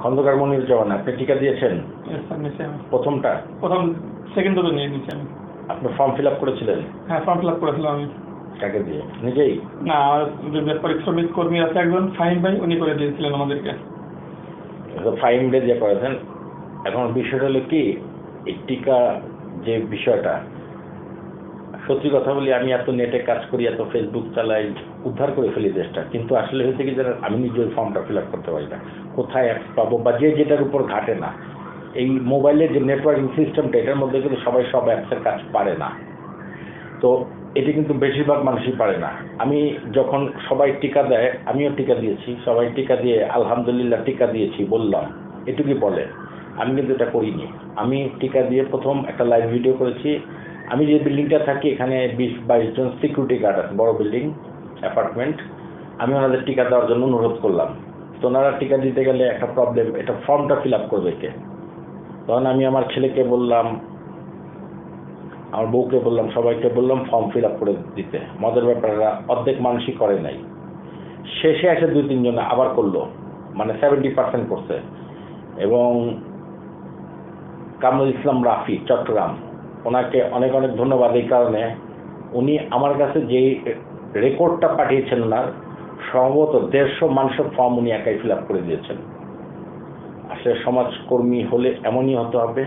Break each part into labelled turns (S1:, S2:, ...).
S1: খন্দকার মনিরুজ্জামান, আপনি টিকা দিয়েছেন? প্রথমটা?
S2: প্রথম, সেকেন্ড ডোজ নিয়ে নিয়েছি আমি।
S1: আপনি ফর্ম ফিল আপ করেছিলেন?
S2: হ্যাঁ, ফর্ম ফিল আপ করেছিলাম আমি।
S1: কাকে দিয়ে? নিজেই?
S2: না, পরিশ্রমিক কর্মী আছে একজন ফাহিম ভাই, উনি করে দিয়েছিলেন আমাদেরকে।
S1: ফাহিম ভাই দিয়ে করেছেন। এখন বিষয়টা হলো কি, এই টিকা যে বিষয়টা, সত্যি কথা বলি, আমি এত নেটে কাজ করি, এত ফেসবুক চালাই, উদ্ধার করে ফেলি দেশটা, কিন্তু আসলে হয়েছে কি জানেন, আমি নিজে ওই ফর্মটা ফিল আপ করতে পারি না, কোথায় অ্যাপস পাবো, বা যেটার উপর ঘাটে না। এই মোবাইলের যে নেটওয়ার্কিং সিস্টেমটা, এটার মধ্যে কিন্তু সবাই সব অ্যাপসের কাজ পারে না। তো এটি কিন্তু বেশিরভাগ মানুষই পারে না। আমি যখন সবাই টিকা দেয়, আমিও টিকা দিয়েছি, সবাই টিকা দিয়ে আলহামদুলিল্লাহ টিকা দিয়েছি বললাম, এটুকুই বলে। আমি কিন্তু এটা করিনি। আমি টিকা দিয়ে প্রথম একটা লাইভ ভিডিও করেছি। আমি যে বিল্ডিংটা থাকি, এখানে 20-22 জন সিকিউরিটি গার্ড আছে, বড় বিল্ডিং, অ্যাপার্টমেন্ট। আমি ওনাদের টিকা দেওয়ার জন্য অনুরোধ করলাম। তো ওনারা টিকা দিতে গেলে একটা প্রবলেম, এটা ফর্মটা ফিল আপ করবে কে? তখন আমি আমার ছেলেকে বললাম, আমার বউকে বললাম, সবাইকে বললাম ফর্ম ফিল আপ করে দিতে। মজার ব্যাপাররা অর্ধেক মানুষই করে নাই। শেষে এসে 2-3 জন আবার করলো, মানে 70% করছে। এবং কামরুল ইসলাম রাফি, চট্টগ্রাম, ওনাকে অনেক অনেক ধন্যবাদ। এই কারণে উনি আমার কাছে যেই রেকর্ডটা পাঠিয়েছেন, ওনার সম্ভবত 150 মানুষের ফর্ম উনি একাই ফিল আপ করে দিয়েছেন। আসলে সমাজকর্মী হলে এমনই হতে হবে।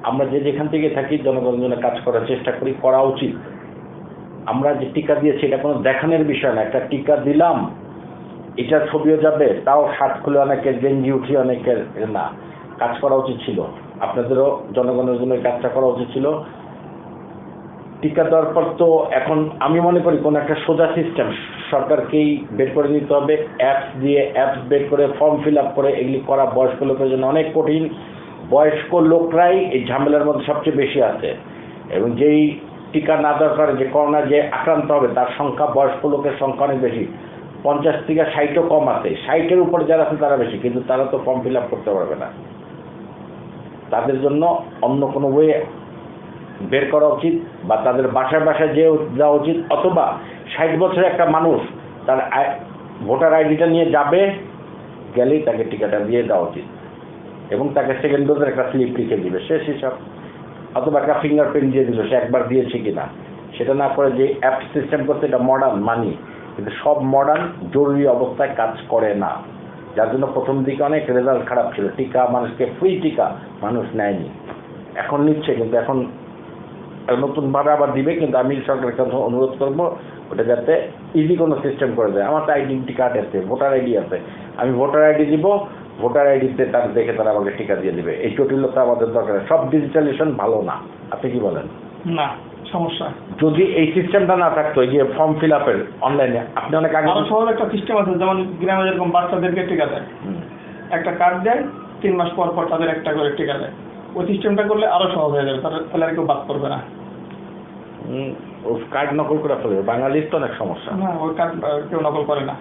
S1: আমরা যে যেখান থেকে থাকি, জনগণের জন্য কাজ করার চেষ্টা করি, করা উচিত। আমরা যে টিকা দিয়েছি, এটা কোনো দেখানোর বিষয় না। একটা টিকা দিলাম, এটার ছবিও যাবে, তাও শার্ট খুলে অনেকের, গেঞ্জি উঠিয়ে অনেকের, না, কাজ করা উচিত ছিল। আপনাদেরও জনগণের জন্য কাজটা করা উচিত ছিল। টিকা দেওয়ার পর তো এখন আমি মনে করি কোনো একটা সোজা সিস্টেম সরকারকেই বের করে দিতে হবে। অ্যাপস বের করে ফর্ম ফিল আপ করে এগুলি করা বয়স্ক লোকের জন্য অনেক কঠিন। বয়স্ক লোকরাই এই ঝামেলার মধ্যে সবচেয়ে বেশি আছে। এবং যেই টিকা না দেওয়ার কারণে যে করোনা যে আক্রান্ত হবে, তার সংখ্যা, বয়স্ক লোকের সংখ্যা অনেক বেশি। 50 থেকে 60ও কম আছে। 60-এর উপরে যারা আছে তারা বেশি, কিন্তু তারা তো ফর্ম ফিল আপ করতে পারবে না। তাদের জন্য অন্য কোনো ওয়ে বের করা উচিত, বা তাদের বাসায় বাসায় যে যাওয়া উচিত, অথবা 60 বছরের একটা মানুষ তার ভোটার আইডিটা নিয়ে যাবে, গেলেই তাকে টিকাটা দিয়ে দেওয়া উচিত, এবং তাকে সেকেন্ড ডোজের একটা স্লিপ লিখে দিবে, শেষ হিসাব। অথবা একটা ফিঙ্গারপ্রিন্ট দিয়ে দিল, সে একবার দিয়েছে কিনা। সেটা না করে যে অ্যাপ সিস্টেম করতে, এটা মডার্ন মানি, কিন্তু সব মডার্ন জরুরি অবস্থায় কাজ করে না, যার জন্য প্রথম দিকে অনেক রেজাল্ট খারাপ ছিল। টিকা মানুষকে, ফ্রি টিকা মানুষ নেয়নি, এখন নিচ্ছে, কিন্তু এখন নতুনভাবে আবার দিবে। কিন্তু আমি সরকারের কাছে অনুরোধ করবো, ওটা যাতে ইজি কোনো সিস্টেম করে দেয়। আমার তো আইডেন্টি কার্ড আছে, ভোটার আইডি আছে, আমি ভোটার আইডি দিব, ভোটার আইডিতে তার দেখে তারা আমাকে টিকা দিয়ে দিবে। এই জটিলতা আমাদের দরকার। সব ডিজিটালাইজেশন ভালো না, আপনি কি বলেন?
S2: না, সমস্যা।
S1: যদি এই সিস্টেমটা না থাকতো, এই যে ফর্ম ফিল আপের অনলাইনে, আপনি অনেক আগে,
S2: আরো সহজ একটা সিস্টেম আছে, যেমন গ্রামে যেরকম বাচ্চাদেরকে টিকা দেয়, একটা কার্ড দেয়, 3 মাস পর পর তাদের একটা করে টিকা দেয়। ওই সিস্টেমটা করলে আরো সহজ হয়ে যাবে, তাহলে আর কেউ বাদ করবে না।
S1: কার্ড নকল করে ফেলবে, বাঙালির তো অনেক সমস্যা।
S2: না, ওই কার্ড কেউ নকল করে না,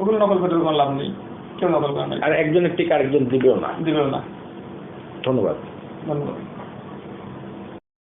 S2: ওগুলো নকল করে কোনো লাভ নেই, কেউ নকল করে না।
S1: আর একজনের টিকা আরেকজন দিবেও না।
S2: ধন্যবাদ।